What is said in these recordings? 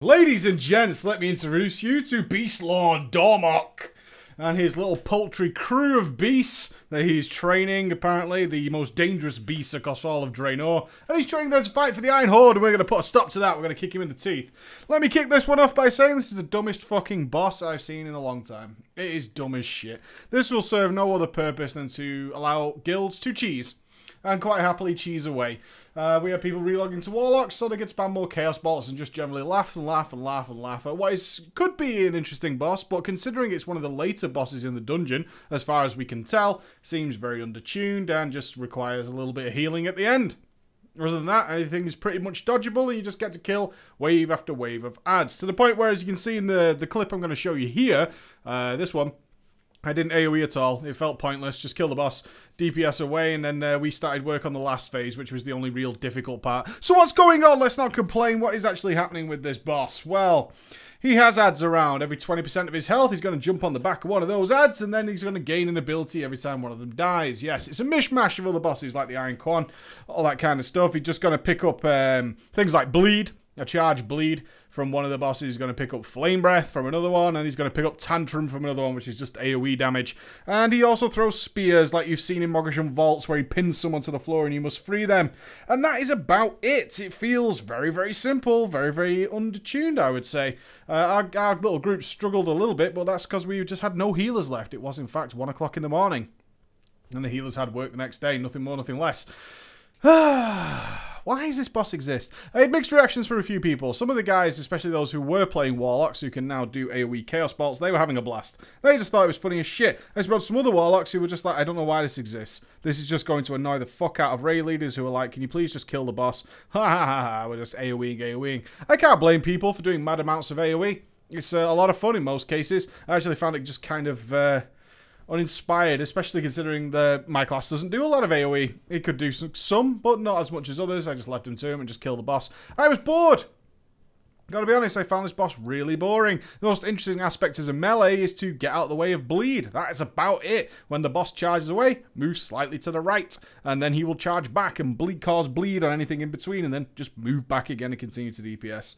Ladies and gents, let me introduce you to Beastlord Darmac and his little paltry crew of beasts that he's training, apparently the most dangerous beasts across all of Draenor. And he's training them to fight for the Iron Horde, and we're going to put a stop to that. We're going to kick him in the teeth. Let me kick this one off by saying this is the dumbest fucking boss I've seen in a long time. It is dumb as shit. This will serve no other purpose than to allow guilds to cheese. And quite happily cheese away. We have people relogging to Warlocks so they can spam more Chaos Bolts and just generally laugh and laugh and laugh and laugh at what could be an interesting boss, but considering it's one of the later bosses in the dungeon, as far as we can tell, seems very undertuned and just requires a little bit of healing at the end. Other than that, anything is pretty much dodgeable and you just get to kill wave after wave of adds. To the point where, as you can see in the clip I'm going to show you here, this one, I didn't AoE at all. It felt pointless. Just kill the boss, DPS away, and then we started work on the last phase, which was the only real difficult part. So what's going on? Let's not complain. What is actually happening with this boss? Well, he has adds around. Every 20% of his health, he's going to jump on the back of one of those adds, and then he's going to gain an ability every time one of them dies. Yes, it's a mishmash of other bosses like the Iron Quan, all that kind of stuff. He's just going to pick up things like Bleed. A charge bleed from one of the bosses. He's going to pick up Flame Breath from another one, and he's going to pick up Tantrum from another one, which is just AoE damage. And he also throws spears like you've seen in Mogasham Vaults, where he pins someone to the floor and you must free them. And that is about it. It feels very, very simple, very, very undertuned, I would say. Our little group struggled a little bit, but that's because we just had no healers left. It was, in fact, 1 o'clock in the morning. And the healers had work the next day, nothing more, nothing less. Why does this boss exist? I had mixed reactions from a few people. Some of the guys, especially those who were playing Warlocks, who can now do AoE Chaos Bolts, they were having a blast. They just thought it was funny as shit. I spoke to some other Warlocks who were just like, I don't know why this exists. This is just going to annoy the fuck out of raid leaders who are like, can you please just kill the boss? Ha ha ha ha, we're just AoEing. I can't blame people for doing mad amounts of AoE. It's a lot of fun in most cases. I actually found it just kind of uninspired, especially considering my class doesn't do a lot of AoE. It could do some, but not as much as others. I just left him to him and just killed the boss. I was bored! Gotta be honest, I found this boss really boring. The most interesting aspect as a melee is to get out of the way of Bleed. That is about it. When the boss charges away, move slightly to the right, and then he will charge back and cause bleed on anything in between, and then just move back again and continue to DPS.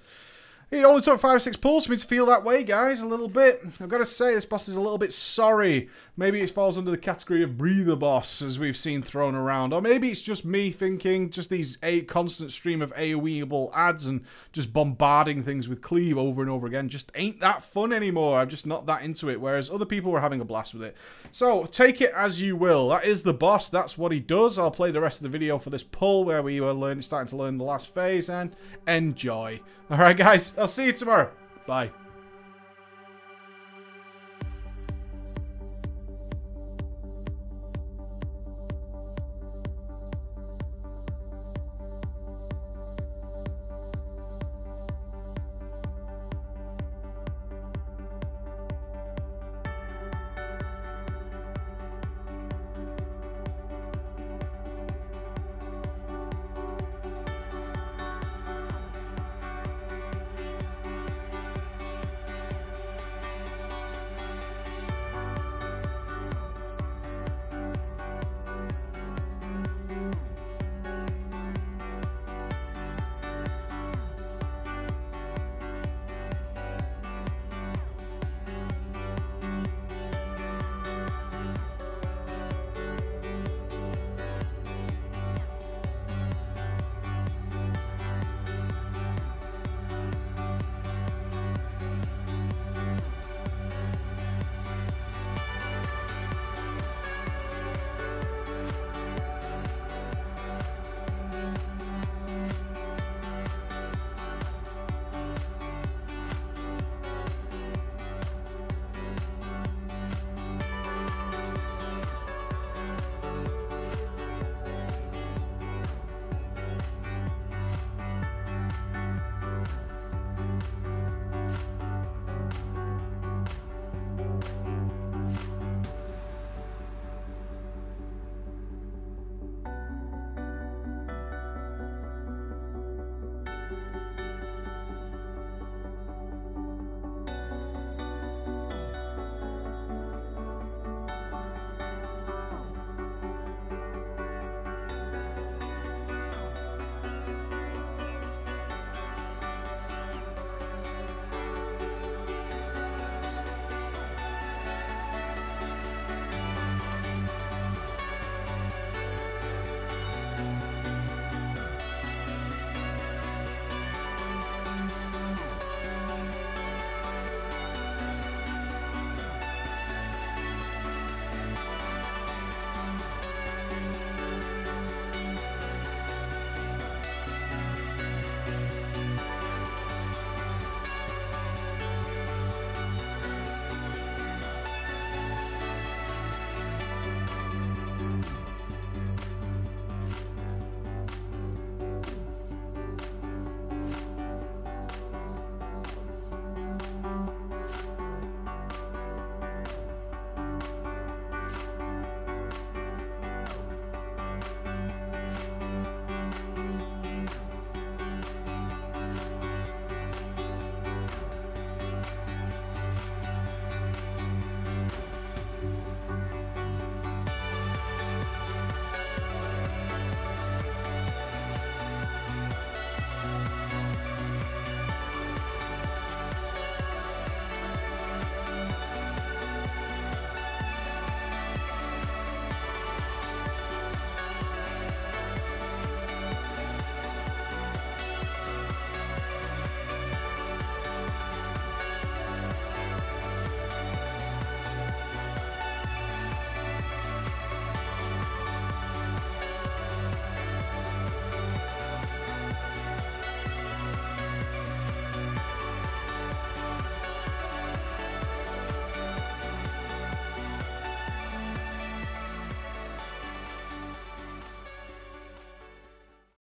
It only took 5 or 6 pulls for me to feel that way, guys, a little bit. I've got to say, this boss is a little bit sorry. Maybe it falls under the category of breather boss, as we've seen thrown around. Or maybe it's just me thinking just these constant stream of AoE-able adds and just bombarding things with cleave over and over again just ain't that fun anymore. I'm just not that into it, whereas other people were having a blast with it. So, take it as you will. That is the boss. That's what he does. I'll play the rest of the video for this pull where we were starting to learn the last phase, and enjoy. Alright, guys. I'll see you tomorrow. Bye.